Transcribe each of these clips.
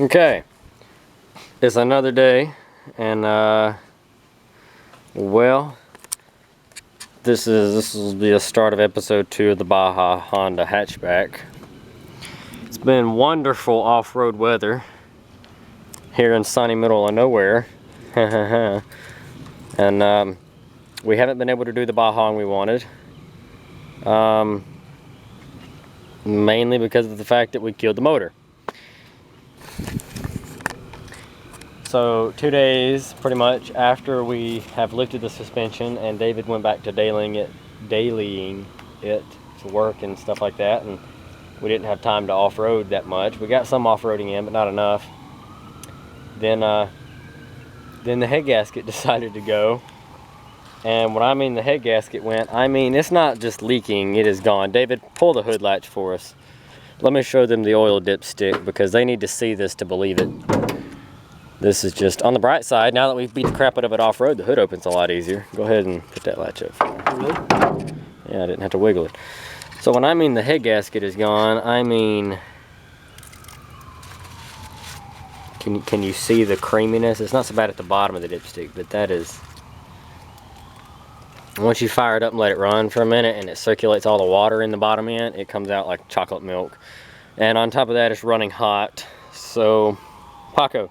Okay, it's another day, and well, this will be the start of episode 2 of the Baja Honda Hatchback. It's been wonderful off-road weather here in sunny middle of nowhere, and we haven't been able to do the Baja we wanted, mainly because of the fact that we killed the motor. So 2 days pretty much after we have lifted the suspension, and David went back to dailying it to work and stuff like that, and we didn't have time to off-road that much. We got some off-roading in, but not enough. Then the head gasket decided to go, and when I mean the head gasket went, I mean it's not just leaking, it is gone. David, pull the hood latch for us. Let me show them the oil dipstick because they need to see this to believe it. This is just on the bright side. Now that we've beat the crap out of it off-road, the hood opens a lot easier. Go ahead and put that latch up for me. Really? Yeah, I didn't have to wiggle it. So when I mean the head gasket is gone, I mean, can you see the creaminess? It's not so bad at the bottom of the dipstick, but that is, once you fire it up and let it run for a minute and it circulates all the water in the bottom end, it comes out like chocolate milk. And on top of that, it's running hot. So, Paco,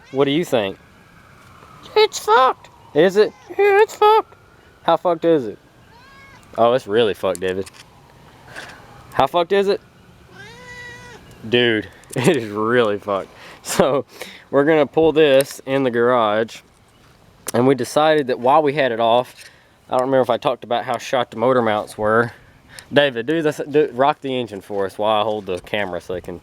what do you think? It's fucked. Is it? Yeah, it's fucked. How fucked is it? Oh, it's really fucked, David. How fucked is it? Dude, it is really fucked. So, we're gonna pull this in the garage, and we decided that while we had it off, I don't remember if I talked about how shot the motor mounts were. David, rock the engine for us while I hold the camera so they can.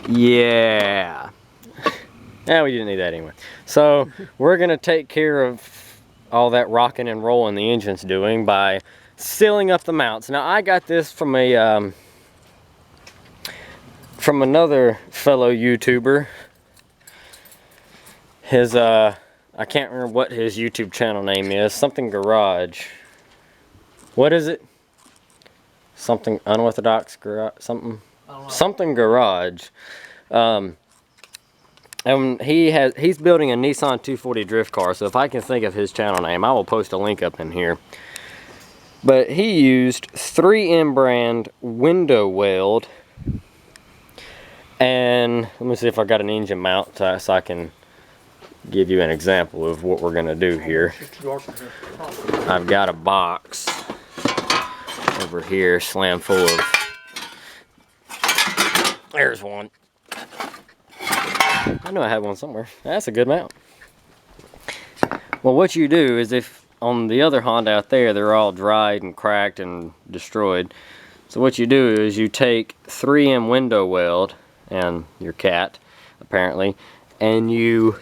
Yeah. Yeah, we didn't need that anyway. So we're gonna take care of all that rocking and rolling the engine's doing by sealing up the mounts. Now I got this from a from another fellow YouTuber. His I can't remember what his YouTube channel name is. Something Garage. What is it? Something Unorthodox Garage. Something Garage. And he's building a Nissan 240 drift car, so if I can think of his channel name, I will post a link up in here. But he used 3M brand window weld, and let me see if I got an engine mount so I can give you an example of what we're gonna do here. I've got a box over here slammed full of, there's one. I know I had one somewhere. That's a good mount. Well, what you do is, if on the other Honda out there, they're all dried and cracked and destroyed. So what you do is you take 3M window weld and your cat, apparently, and you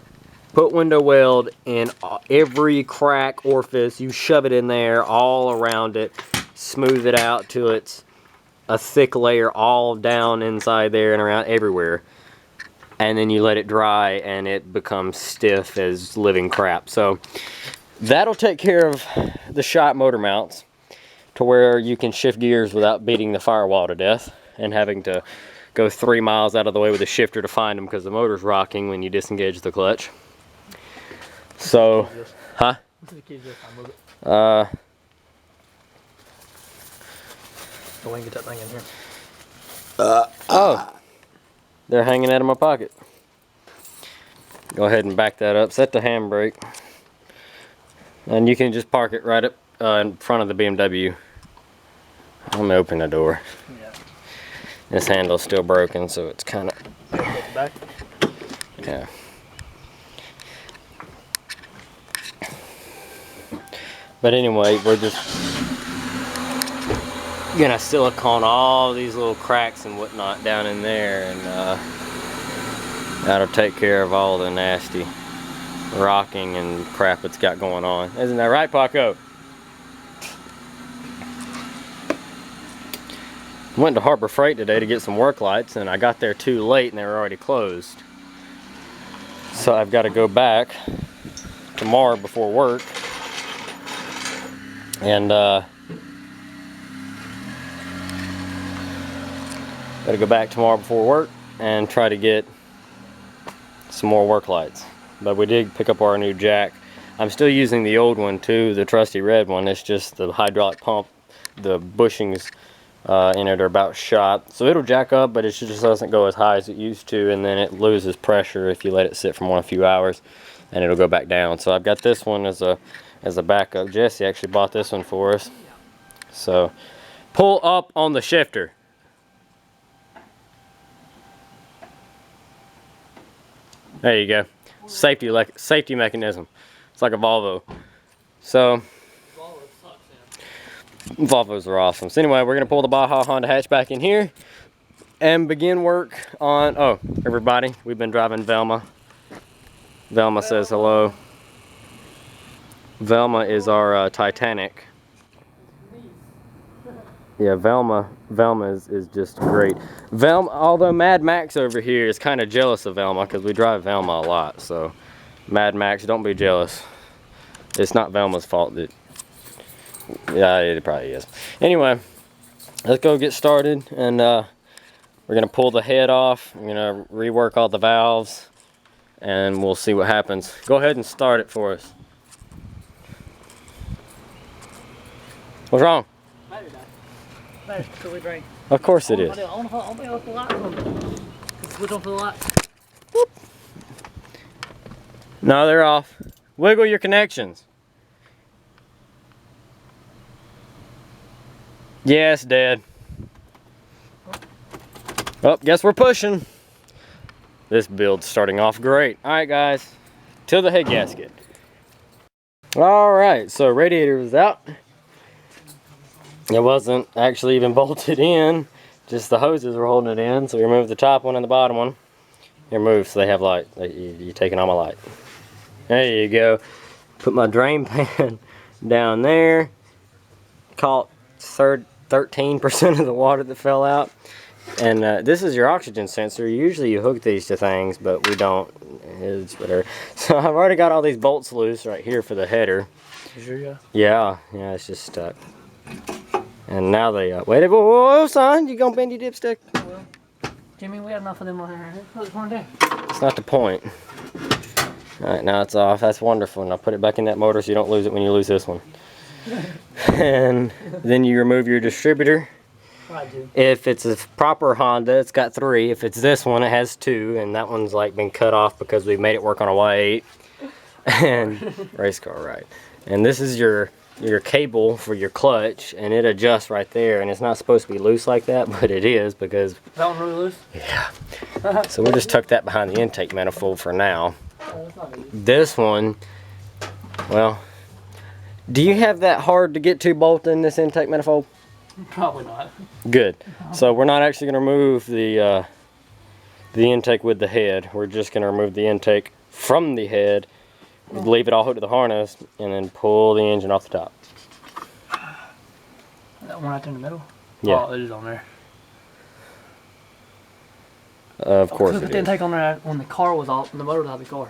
put window weld in every crack orifice. You shove it in there all around it, smooth it out till it's a thick layer all down inside there and around everywhere, and then you let it dry and it becomes stiff as living crap. So that'll take care of the shot motor mounts to where you can shift gears without beating the firewall to death and having to go 3 miles out of the way with a shifter to find them because the motor's rocking when you disengage the clutch. So, huh? Go and get that thing in here. Oh, they're hanging out of my pocket. Go ahead and back that up. Set the handbrake, and you can just park it right up in front of the BMW. Let me open the door. Yeah. This handle's still broken, so it's kind of. Back. Yeah. But anyway, we're just gonna silicone all these little cracks and whatnot down in there, and that'll take care of all the nasty rocking and crap it's got going on. Isn't that right, Paco? Went to Harbor Freight today to get some work lights, and I got there too late and they were already closed. So I've got to go back tomorrow before work and Gotta go back tomorrow before work and try to get some more work lights. But we did pick up our new jack. I'm still using the old one too, the trusty red one. It's just the hydraulic pump, the bushings in it are about shot. So it'll jack up, but it just doesn't go as high as it used to, and then it loses pressure if you let it sit for more than a few hours, and it'll go back down. So I've got this one as a backup. Jesse actually bought this one for us. So pull up on the shifter. There you go. Safety mechanism. It's like a Volvo. So Volvos are awesome. So anyway, we're gonna pull the Baja Honda hatchback in here and begin work on. Oh, everybody, we've been driving Velma. Velma says hello. Velma is our Titanic. Yeah, Velma is just great. Velma, although Mad Max over here is kind of jealous of Velma because we drive Velma a lot. So Mad Max, don't be jealous. It's not Velma's fault that. Yeah, it probably is. Anyway, let's go get started, and we're gonna pull the head off. I'm gonna rework all the valves, and we'll see what happens. Go ahead and start it for us. What's wrong? Of course it is. No, they're off. Wiggle your connections. Yes, Dad. Oh, guess we're pushing. This build's starting off great. Alright guys, to the head gasket. Alright, so radiator is out. It wasn't actually even bolted in, just the hoses were holding it in. So we removed the top one and the bottom one. They're moved so they have light. You're taking on my light. There you go. Put my drain pan down there. Caught 13% of the water that fell out. And this is your oxygen sensor. Usually you hook these to things, but we don't. It's whatever. So I've already got all these bolts loose right here for the header. You sure, yeah? Yeah, it's just stuck. And now they, wait, whoa, son, you gonna bend your dipstick? Well, Jimmy, we have enough of them on here. What's one day? It's not the point. Alright, now it's off. That's wonderful. Now put it back in that motor so you don't lose it when you lose this one. And then you remove your distributor. I do. If it's a proper Honda, it's got 3. If it's this one, it has 2, and that one's like been cut off because we made it work on a Y8. And race car, right? And this is your cable for your clutch, and it adjusts right there. And it's not supposed to be loose like that, but it is because. Is that one really loose? Yeah. So we'll just tuck that behind the intake manifold for now. Oh, that's not easy. This one, well, do you have that hard to get to bolt in this intake manifold? Probably not. Good. So we're not actually going to remove the intake with the head. We're just going to remove the intake from the head, leave it all hooked to the harness, and then pull the engine off the top. That one right there in the middle? Yeah. Oh, it is on there. Of course We it put the is. intake on there when the car was off, when the motor was out of the car.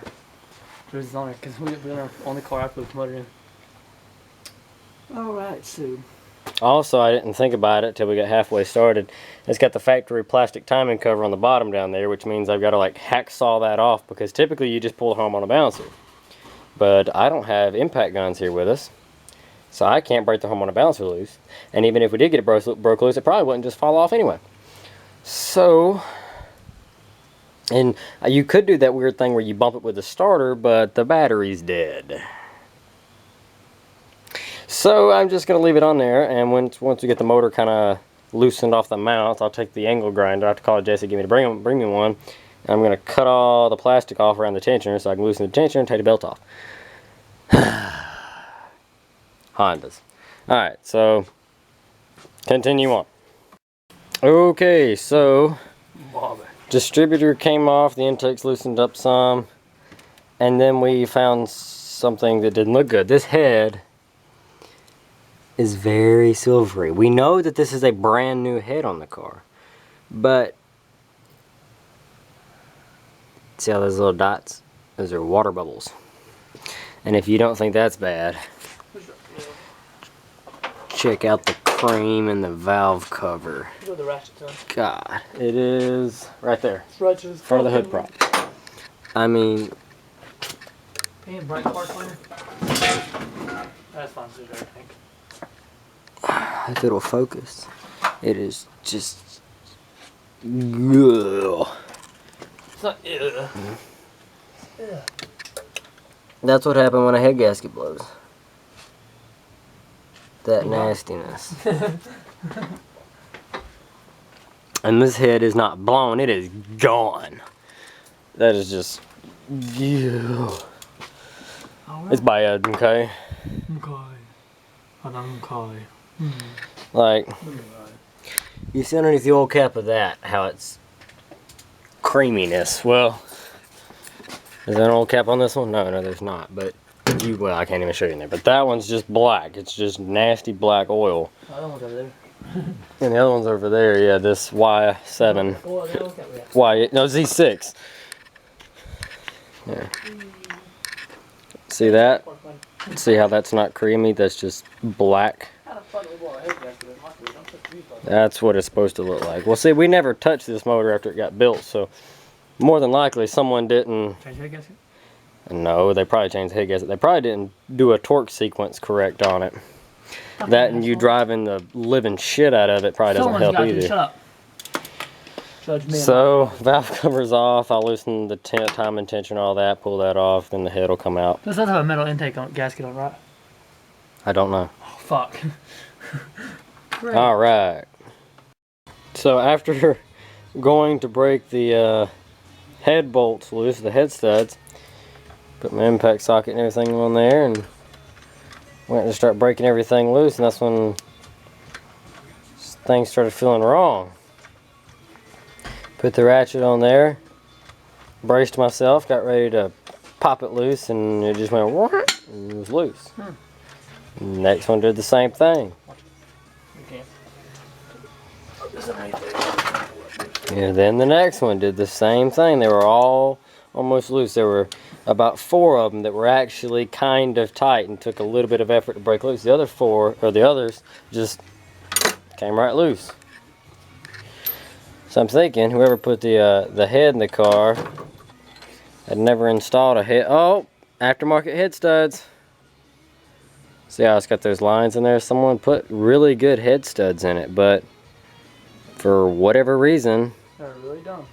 So it's on there, because we were on the car after we put the motor in. Alright, so. Also, I didn't think about it till we got halfway started. It's got the factory plastic timing cover on the bottom down there, which means I've got to like hacksaw that off, because typically you just pull the home on a bouncer. But I don't have impact guns here with us, so I can't break the home on a bouncer loose. And even if we did get it broke loose, it probably wouldn't just fall off anyway. So, and you could do that weird thing where you bump it with the starter, but the battery's dead. So I'm just going to leave it on there, and once we get the motor kind of loosened off the mount, I'll take the angle grinder. I have to call Jesse, get me to bring me one. I'm going to cut all the plastic off around the tensioner so I can loosen the tensioner and take the belt off. Hondas. Alright, so continue on. Okay, so distributor came off, the intake's loosened up some, and then we found something that didn't look good. This head is very silvery. We know that this is a brand new head on the car, but see all those little dots? Those are water bubbles. And if you don't think that's bad, check out the cream in the valve cover. Where's the ratchet, son? God, it is right there. This ratchet is Front of the hood prop. I mean, and bright parts on here. That's fine, too, I think. if it'll focus, it is just. Ugh. It's not. Ugh. Ugh. That's what happened when a head gasket blows. That nastiness. And this head is not blown, it is gone. That is just. Yeah. Right. It's bad, okay? Okay. Like, you see underneath the oil cap of that how it's creaminess. Well, is there an oil cap on this one? No, there's not. But well, I can't even show you in there. But that one's just black. It's just nasty black oil. Oh, that one's over there. And the other one's over there. Yeah, this Y7. Oh, the oil cap, yeah. No, Z6. Yeah. See that? See how that's not creamy? That's just black. That's what it's supposed to look like. Well, see, we never touched this motor after it got built, so more than likely someone didn't. Change head gasket? No, they probably changed the head gasket. They probably didn't do a torque sequence correct on it. That and you driving the living shit out of it probably doesn't help either. Shut up. Judge me. So, valve cover's off. I'll loosen the timing tension, all that, pull that off, then the head will come out. This does have a metal intake on gasket on, right? I don't know. Oh, fuck. All right. So after going to break the head bolts loose, the head studs, put my impact socket and everything on there, and went to start breaking everything loose, and that's when things started feeling wrong. Put the ratchet on there, braced myself, got ready to pop it loose, and it just went and it was loose. Next one did the same thing. And then the next one did the same thing. They were all almost loose. There were about 4 of them that were actually kind of tight and took a little bit of effort to break loose. The other 4, or the others, just came right loose. So I'm thinking whoever put the head in the car had never installed a head. Oh, aftermarket head studs. See how it's got those lines in there? Someone put really good head studs in it, but for whatever reason, they're really dumb.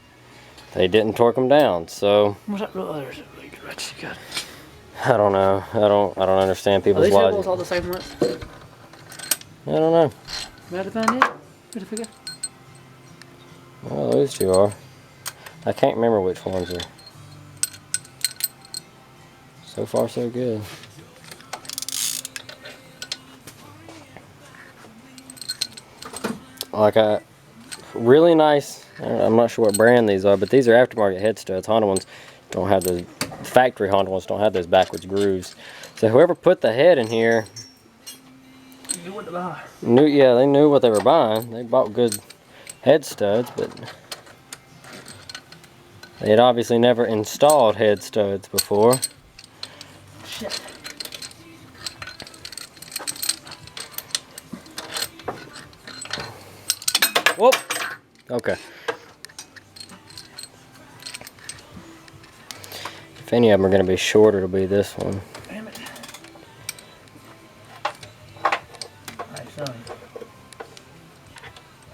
They didn't torque them down. So What's that real other really good ratchet you got? I don't know. I don't understand people's logic. Are these all the same ones? I don't know. Might have found it. Where'd I figure? Well, those 2 are. I can't remember which ones are. So far, so good. Like a really nice, I'm not sure what brand these are, but these are aftermarket head studs. Honda ones don't have those, factory Honda ones don't have those backwards grooves. So whoever put the head in here knew what to buy. Yeah, they knew what they were buying. They bought good head studs, but they had obviously never installed head studs before. Shit. Whoop! Okay. If any of them are going to be short, it'll be this one. Damn it. Alright, son.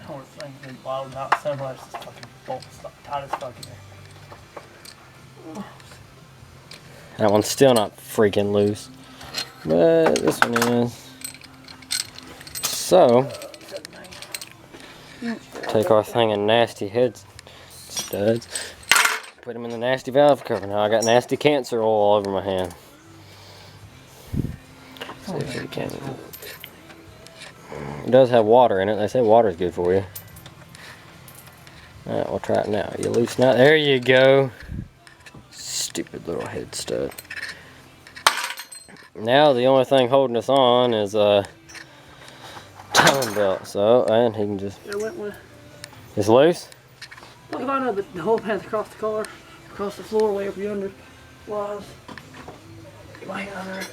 I don't think it's wild out so much. This fucking bolt's tight as fuck in there. That one's still not freaking loose. But this one is. So, take our thing of nasty head studs, put them in the nasty valve cover. Now I got nasty cancer oil all over my hand. See if we can. It does have water in it. They say water is good for you. Alright, we'll try it now. You loosen out. There you go. Stupid little head stud. Now the only thing holding us on is a timing belt. So, and he can just. It's loose? Well, if I know the whole path across the car, across the floor, way up yonder, was. Get my hand under it.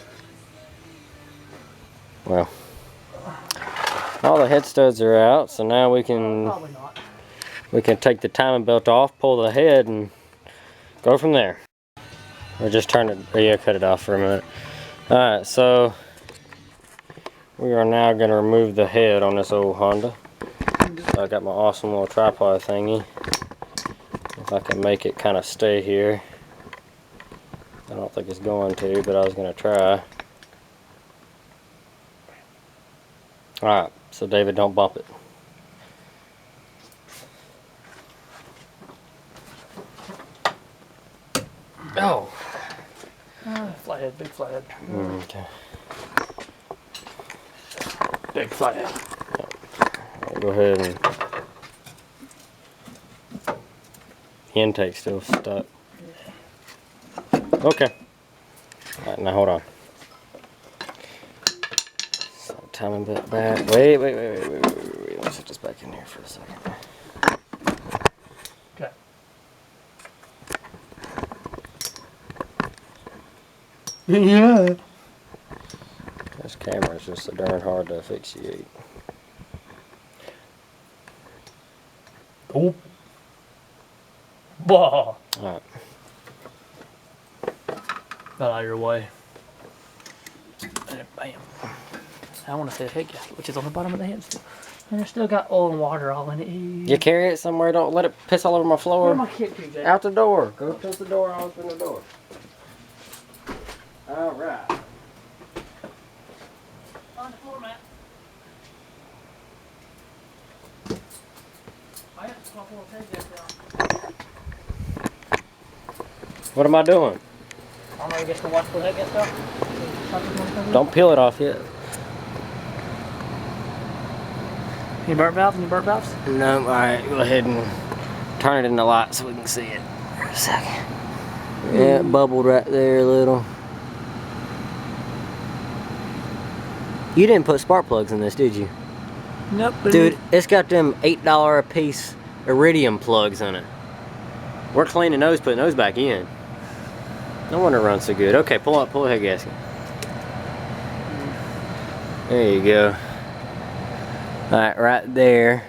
Well, All the head studs are out, so now we can Probably not. take the timing belt off, pull the head, and go from there. Or just turn it, or yeah, cut it off for a minute. Alright, so we are now going to remove the head on this old Honda. So I got my awesome little tripod thingy. If I can make it kind of stay here. I don't think it's going to, but I was going to try. Alright, so David, don't bump it. Oh! Flathead, big flathead. Okay. Big flathead. I'll go ahead and... The intake's still stuck. Okay. Alright, now hold on. So, timing bit back. Wait. Let's put this back in here for a second. Okay. Yeah. This camera is just so darn hard to asphyxiate. Oh. Bah. Alright. Got out of your way. And bam. I want to say the head gasket, which is on the bottom of the head still. And it's still got oil and water all in it. You carry it somewhere, don't let it piss all over my floor. Where's my kick to, Jake? Out the door. Go close the door, I'll open the door. Alright. On the floor mat. I have to swap all the head gasket out. What am I doing? I don't know, you get to watch the head gasket out? Don't peel it off yet. Any burnt valves? Any burnt valves? No, alright, go ahead and turn it in the light so we can see it for a second. Yeah, it bubbled right there a little. You didn't put spark plugs in this, did you? Nope. Dude, it's got them $8 a piece iridium plugs in it. We're cleaning those, putting those back in. No wonder it runs so good. Okay, pull the head gasket. There you go. Alright, right there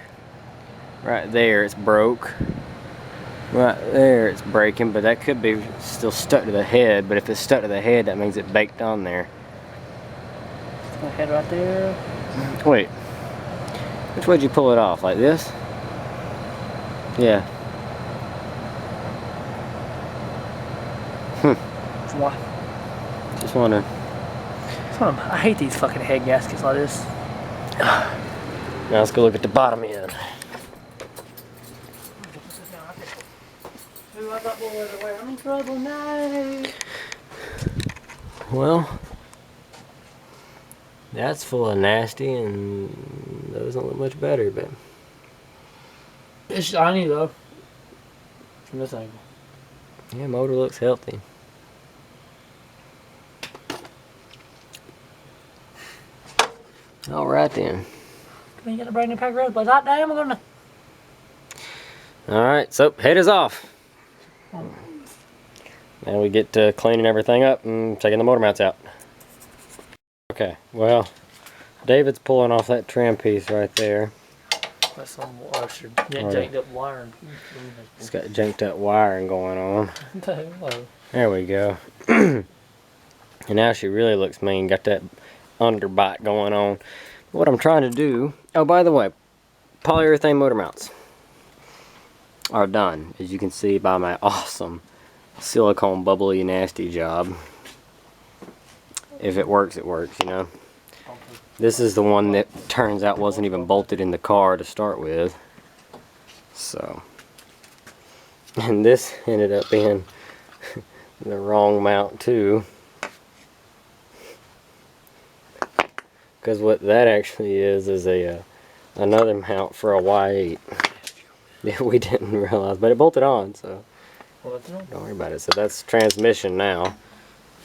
it's broke. Right there it's breaking, but that could be still stuck to the head, but if it's stuck to the head, that means it baked on there. My head right there. Wait. Which way did you pull it off? Like this? Yeah. Why? Just wondering. I hate these fucking head gaskets like this. Now let's go look at the bottom end. I'm in trouble now. Well, that's full of nasty, and those don't look much better, but It's shiny though. From this angle. yeah, motor looks healthy. All right then. Can you get a brand new pack of rose, but hot damn, I'm gonna. All right, so head is off. Now we get to cleaning everything up and taking the motor mounts out. Okay, well, David's pulling off that trim piece right there. That's some janked up wiring. It's got janked up wiring going on. There we go. And now she really looks mean. Got that underbite going on. What I'm trying to do, oh by the way, polyurethane motor mounts are done, as you can see by my awesome silicone bubbly nasty job. If it works, you know. This is the one that turns out wasn't even bolted in the car to start with. So, and this ended up being the wrong mount too. Because what that actually is a another mount for a Y8. Yeah, we didn't realize, but it bolted on, so don't worry about it. So that's transmission now.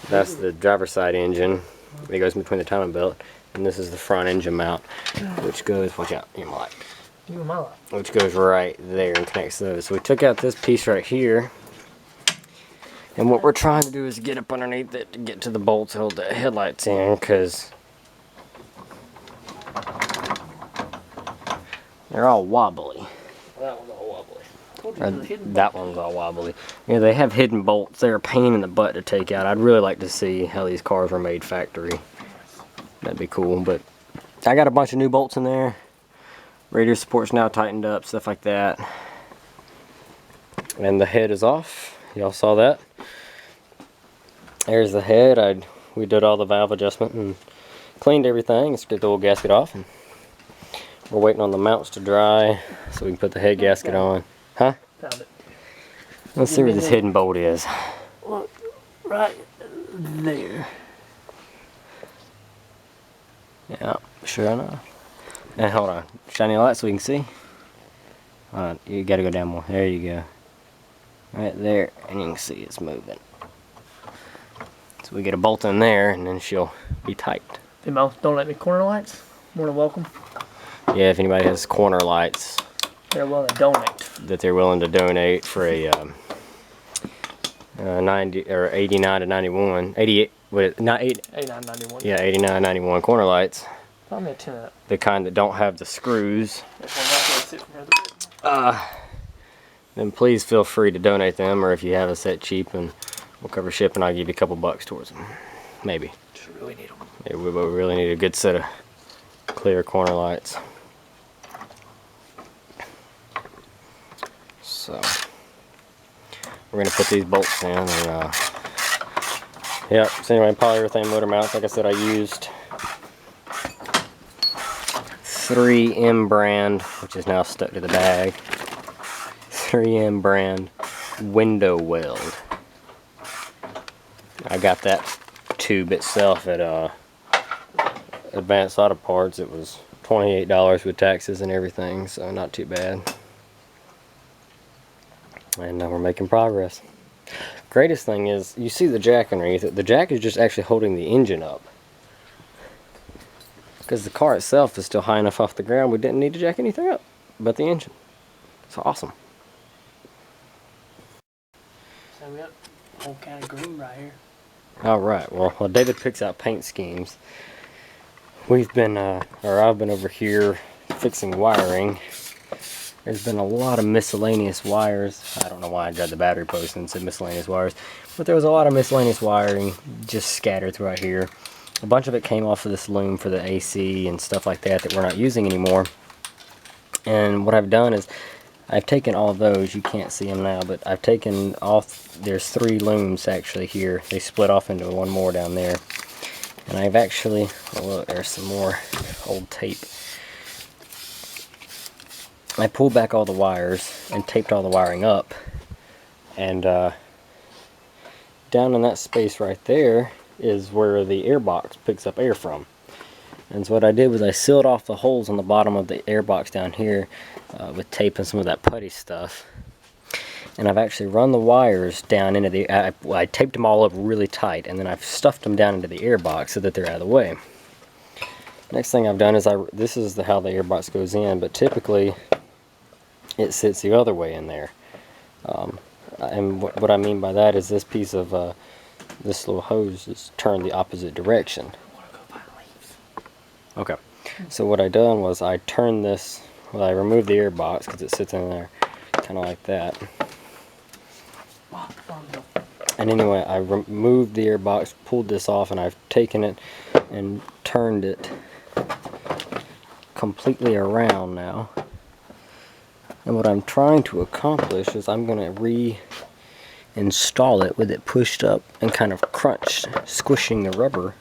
That's the driver's side engine. It goes between the timing belt, and this is the front engine mount, which goes, watch out, in my light. Which goes right there and connects those. So we took out this piece right here, and what we're trying to do is get up underneath it to get to the bolts, hold the headlights in, because They're all wobbly. That one's all wobbly. Told you Or there's a hidden that one's all wobbly. Yeah, they have hidden bolts. They're a pain in the butt to take out. I'd really like to see how these cars were made factory. That'd be cool, but I got a bunch of new bolts in there. Radiator support's now tightened up, stuff like that. And the head is off. Y'all saw that. There's the head. We did all the valve adjustment and cleaned everything. Let's get the old gasket off. And we're waiting on the mounts to dry so we can put the head gasket on. Huh? Found it. Let's see where this hidden bolt is. Look, right there. Yeah, sure enough. And hold on. Shine your light so we can see. Hold on. You gotta go down more. There you go. Right there. And you can see it's moving. So we get a bolt in there and then she'll be tight. Hey, Mo, don't let me corner lights. More than welcome. Yeah, if anybody has corner lights They're willing to donate. that they're willing to donate for a 90 or 89 to 91, 88, what? Not 8. 89.91. Yeah, 89, 91 corner lights. Find me a 10 of that. The kind that don't have the screws. There's one right there. Sit from here the bit. Then please feel free to donate them, or if you have a set cheap, and we'll cover shipping, I'll give you a couple bucks towards them. Maybe. Just really need them. Yeah, we really need a good set of clear corner lights. So we're gonna put these bolts in, and yep. So anyway, polyurethane motor mounts. Like I said, I used 3M brand, which is now stuck to the bag. 3M brand window weld. I got that tube itself at Advanced Auto Parts. It was $28 with taxes and everything, so not too bad. And we're making progress. Greatest thing is, you see the jack underneath it. The jack is just actually holding the engine up. Because the car itself is still high enough off the ground, we didn't need to jack anything up but the engine. It's awesome. So we got a whole can of green right here. Alright, well, while David picks out paint schemes, we've been, I've been over here fixing wiring. There's been a lot of miscellaneous wires. I don't know why I grabbed the battery post and said miscellaneous wires, but there was a lot of miscellaneous wiring just scattered throughout here. A bunch of it came off of this loom for the AC and stuff like that that we're not using anymore. And what I've done is I've taken all of those. You can't see them now, but I've taken off. There's 3 looms actually here. They split off into one more down there. And I've actually, oh look, there's some more old tape. I pulled back all the wires and taped all the wiring up. And down in that space right there is where the air box picks up air from. And so what I did was I sealed off the holes on the bottom of the air box down here with tape and some of that putty stuff. And I've actually run the wires down into the, I taped them all up really tight, and then I've stuffed them down into the air box so that they're out of the way. Next thing I've done is this is how the air box goes in, but typically it sits the other way in there. And what I mean by that is this piece of this little hose is turned the opposite direction. Okay, so what I done was I turned this, well, I removed the air box because it sits in there kind of like that. And anyway, I removed the air box, pulled this off, and I've taken it and turned it completely around now. And what I'm trying to accomplish is I'm going to reinstall it with it pushed up and kind of crunched, squishing the rubber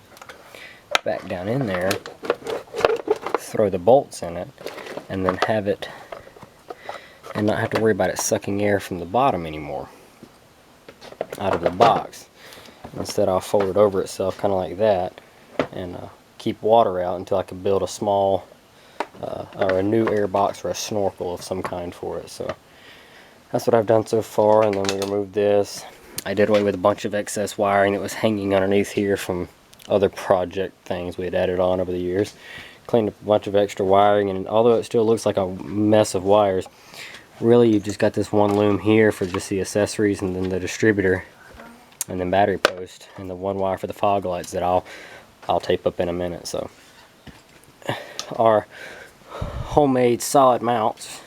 back down in there, throw the bolts in it, and then have it, and not have to worry about it sucking air from the bottom anymore out of the box. Instead, I'll fold it over itself kind of like that and keep water out until I can build a small or a new air box or a snorkel of some kind for it. So that's what I've done so far. And then we removed this. I did away with a bunch of excess wiring that was hanging underneath here from other project things we had added on over the years. Cleaned up a bunch of extra wiring, and although it still looks like a mess of wires, really you've just got this one loom here for just the accessories, and then the distributor, and then battery post, and the one wire for the fog lights that I'll tape up in a minute. So our homemade solid mounts.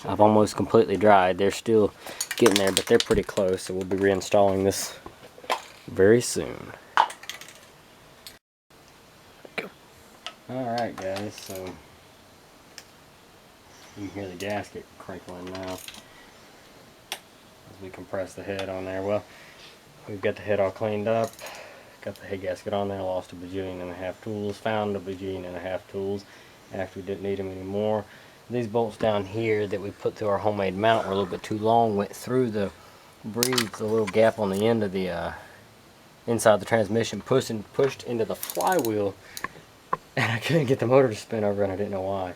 I've almost completely dried. They're still getting there, but they're pretty close, so we'll be reinstalling this very soon. Alright guys, so you can hear the gasket crinkling now as we compress the head on there. Well, we've got the head all cleaned up, got the head gasket on there, lost a bajillion and a half tools, found a bajillion and a half tools after we didn't need them anymore. These bolts down here that we put through our homemade mount were a little bit too long, went through the breathed a little gap on the end of the inside the transmission, pushed into the flywheel, and I couldn't get the motor to spin over, and I didn't know why.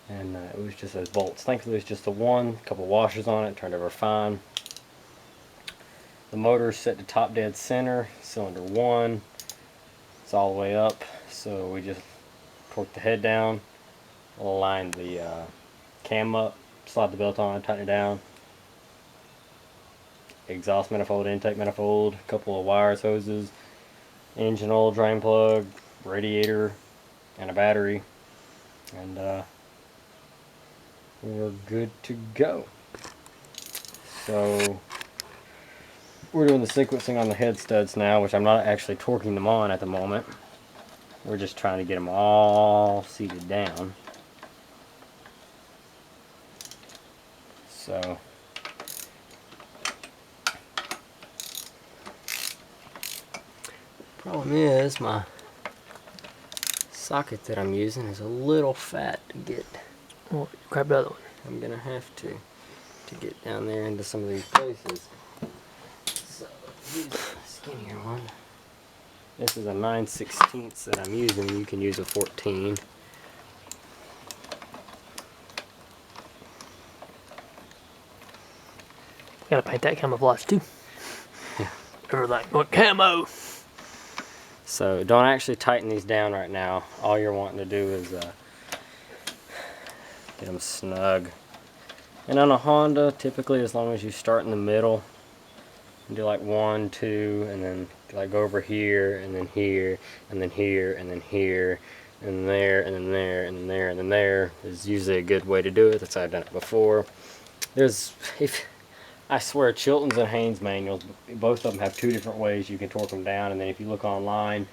And it was just those bolts. Thankfully, it was just the one, a couple washers on it, turned over fine. The motor is set to top dead center, cylinder 1. It's all the way up, so we just torque the head down, line the cam up, slide the belt on, tighten it down. Exhaust manifold, intake manifold, a couple of wires, hoses, engine oil, drain plug, radiator, and a battery, and we're good to go. So we're doing the sequencing on the head studs now, which I'm not actually torquing them on at the moment. We're just trying to get them all seated down. So problem is my socket that I'm using is a little fat to get. Well, grab the other one. I'm gonna have to get down there into some of these places. So use a skinnier one. This is a 9/16 that I'm using. You can use a 14. Gotta paint that camouflage too. Yeah. Everything went camo. So don't actually tighten these down right now. All you're wanting to do is get them snug. And on a Honda, typically as long as you start in the middle, and do like 1, 2, and then like go over here, and then here, and then here, and then here, and there, and then there, and then there, and then there is usually a good way to do it. That's how I've done it before. I swear Chilton's and Haynes manuals, both of them have 2 different ways you can torque them down, and then if you look online,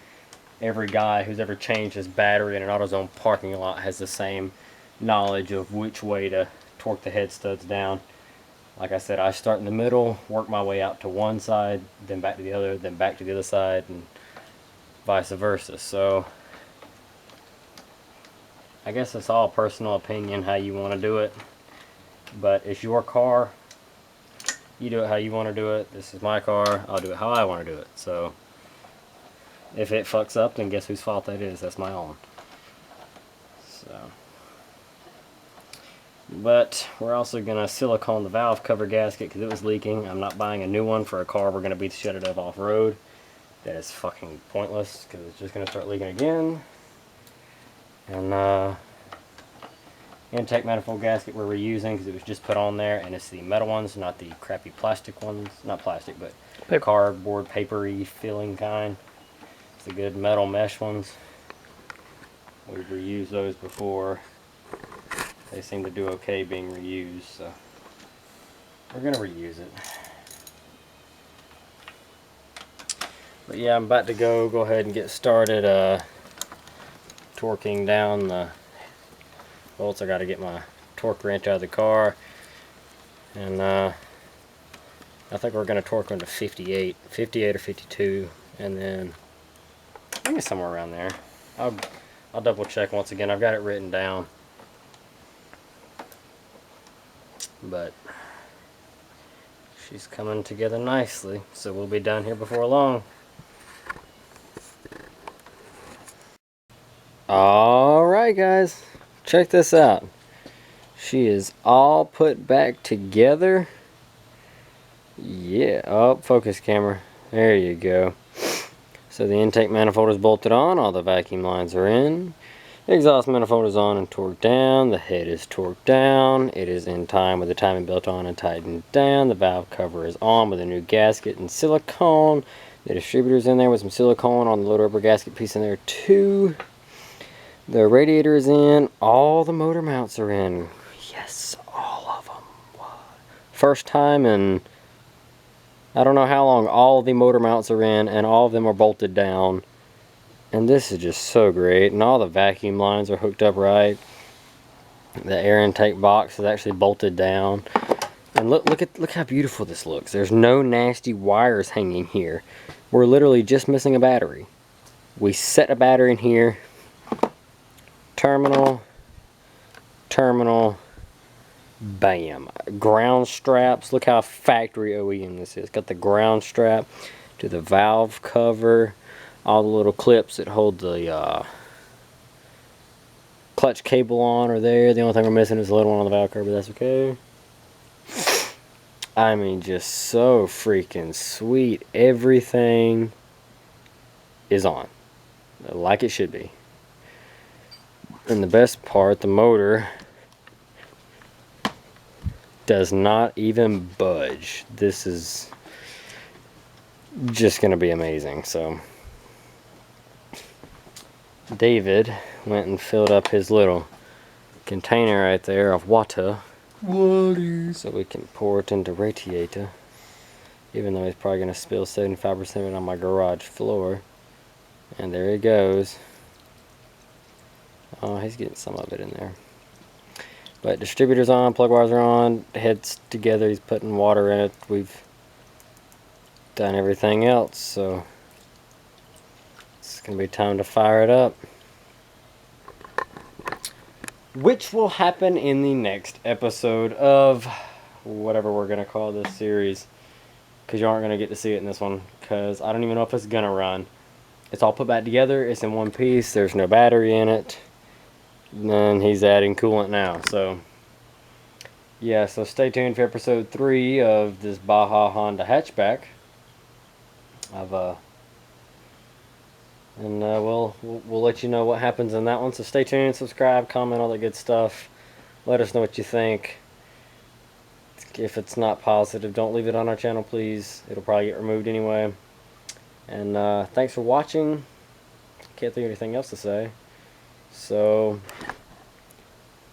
every guy who's ever changed his battery in an AutoZone parking lot has the same knowledge of which way to torque the head studs down. Like I said, I start in the middle, work my way out to one side, then back to the other, then back to the other side, and vice versa. So I guess it's all personal opinion how you want to do it, but it's your car. You do it how you want to do it. This is my car. I'll do it how I want to do it. So if it fucks up, then guess whose fault that is? That's my own. So, but we're also gonna silicone the valve cover gasket because it was leaking. I'm not buying a new one for a car we're gonna beat the shit out of off-road. That is fucking pointless because it's just gonna start leaking again. And intake manifold gasket we're reusing because it was just put on there, and it's the metal ones, not the crappy plastic ones. Not plastic, but Paper. Cardboard, papery feeling kind. It's the good metal mesh ones. We've reused those before. They seem to do okay being reused, so we're gonna reuse it. But yeah, I'm about to go ahead and get started torquing down the bolts. I got to get my torque wrench out of the car, and I think we're going to torque them to 58 or 52, and then I think it's somewhere around there. I'll double check once again. I've got it written down, but she's coming together nicely, so we'll be done here before long. Alright guys, check this out. She is all put back together. Yeah, oh, focus camera. There you go. So the intake manifold is bolted on, all the vacuum lines are in. The exhaust manifold is on and torqued down. The head is torqued down. It is in time with the timing belt on and tightened down. The valve cover is on with a new gasket and silicone. The distributor's in there with some silicone on the low rubber gasket piece in there too. The radiator is in. All the motor mounts are in. Yes, all of them. What? First time in I don't know how long all the motor mounts are in, and all of them are bolted down. And this is just so great. And all the vacuum lines are hooked up right. The air intake box is actually bolted down. And look how beautiful this looks. There's no nasty wires hanging here. We're literally just missing a battery. We set a battery in here. Terminal, bam. Ground straps. Look how factory OEM this is. Got the ground strap to the valve cover. All the little clips that hold the clutch cable on are there. The only thing we're missing is the little one on the valve cover, but that's okay. I mean, just so freaking sweet. Everything is on, like it should be. And the best part, the motor does not even budge. This is just gonna be amazing. So David went and filled up his little container right there of water so we can pour it into radiator, even though he's probably gonna spill 75% of it on my garage floor. And there he goes. Oh, he's getting some of it in there. But distributor's on, plug wires are on, head's together, he's putting water in it. We've done everything else, so it's gonna be time to fire it up. Which will happen in the next episode of whatever we're gonna call this series. Because you aren't gonna get to see it in this one, because I don't even know if it's gonna run. It's all put back together, it's in one piece, there's no battery in it. And then he's adding coolant now, so yeah, so stay tuned for episode 3 of this Baja Honda hatchback. We'll let you know what happens in that one. So stay tuned, subscribe, comment, all that good stuff. Let us know what you think. If it's not positive, don't leave it on our channel, please. It'll probably get removed anyway. And thanks for watching. Can't think of anything else to say. So,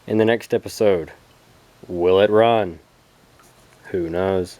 in the next episode, will it run? Who knows?